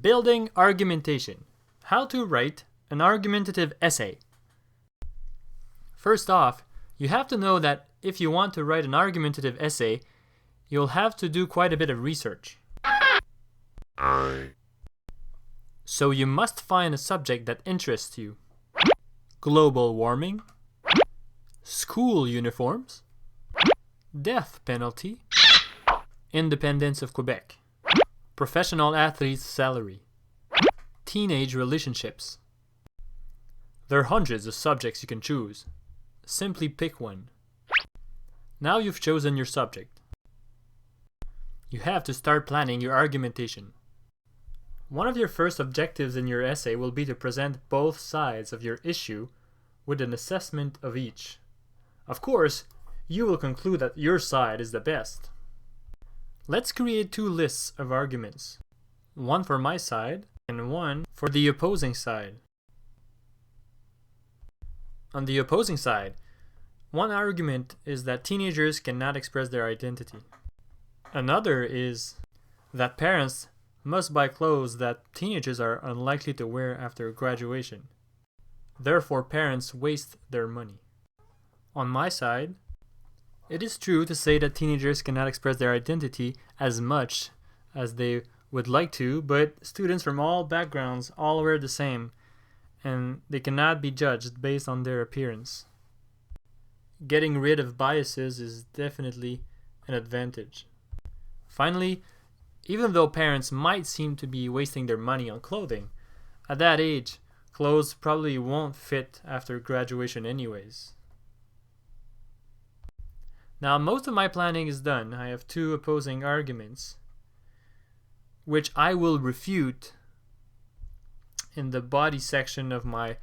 Building argumentation. How to write an argumentative essay. First off, you have to know that if you want to write an argumentative essay, you'll have to do quite a bit of research. So you must find a subject that interests you. Global warming, school uniforms, death penalty, independence of Quebec, professional athlete's salary, teenage relationships. There are hundreds of subjects you can choose. Simply pick one. Now you've chosen your subject. You have to start planning your argumentation. One of your first objectives in your essay will be to present both sides of your issue with an assessment of each. Of course, you will conclude that your side is the best. Let's create two lists of arguments. One for my side and one for the opposing side. On the opposing side, one argument is that teenagers cannot express their identity. Another is that parents must buy clothes that teenagers are unlikely to wear after graduation. Therefore, parents waste their money. On my side, it is true to say that teenagers cannot express their identity as much as they would like to, but students from all backgrounds all wear the same, and they cannot be judged based on their appearance. Getting rid of biases is definitely an advantage. Finally, even though parents might seem to be wasting their money on clothing, at that age, clothes probably won't fit after graduation anyways. Now, most of my planning is done. I have two opposing arguments, which I will refute in the body section of my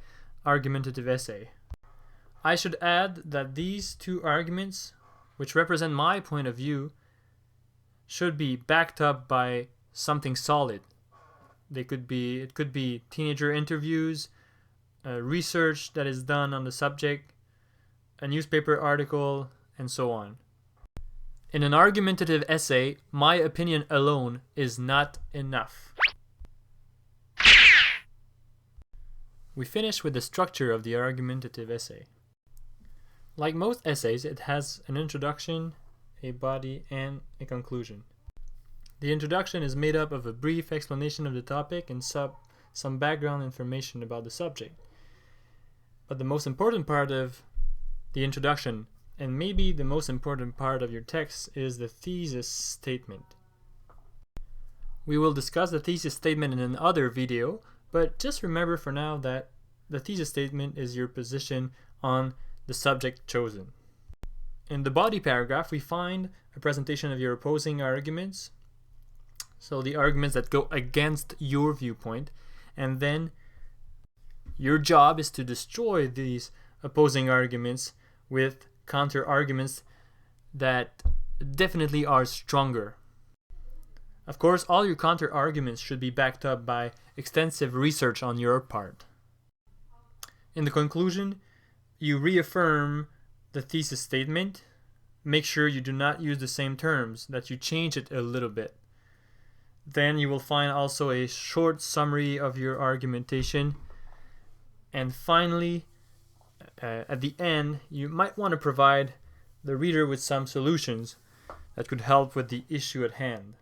argumentative essay. I should add that these two arguments, which represent my point of view, should be backed up by something solid. It could be teenager interviews, research that is done on the subject, a newspaper article, and so on. In an argumentative essay, my opinion alone is not enough. We finish with the structure of the argumentative essay. Like most essays, it has an introduction, a body, and a conclusion. The introduction is made up of a brief explanation of the topic and some background information about the subject. But the most important part of the introduction, and maybe the most important part of your text, is the thesis statement. We will discuss the thesis statement in another video, but just remember for now that the thesis statement is your position on the subject chosen. In the body paragraph, we find a presentation of your opposing arguments, so the arguments that go against your viewpoint, and then your job is to destroy these opposing arguments with counter arguments that definitely are stronger. Of course, all your counter arguments should be backed up by extensive research on your part. In the conclusion, you reaffirm the thesis statement. Make sure you do not use the same terms, that you change it a little bit. Then you will find also a short summary of your argumentation. And finally, at the end, you might want to provide the reader with some solutions that could help with the issue at hand.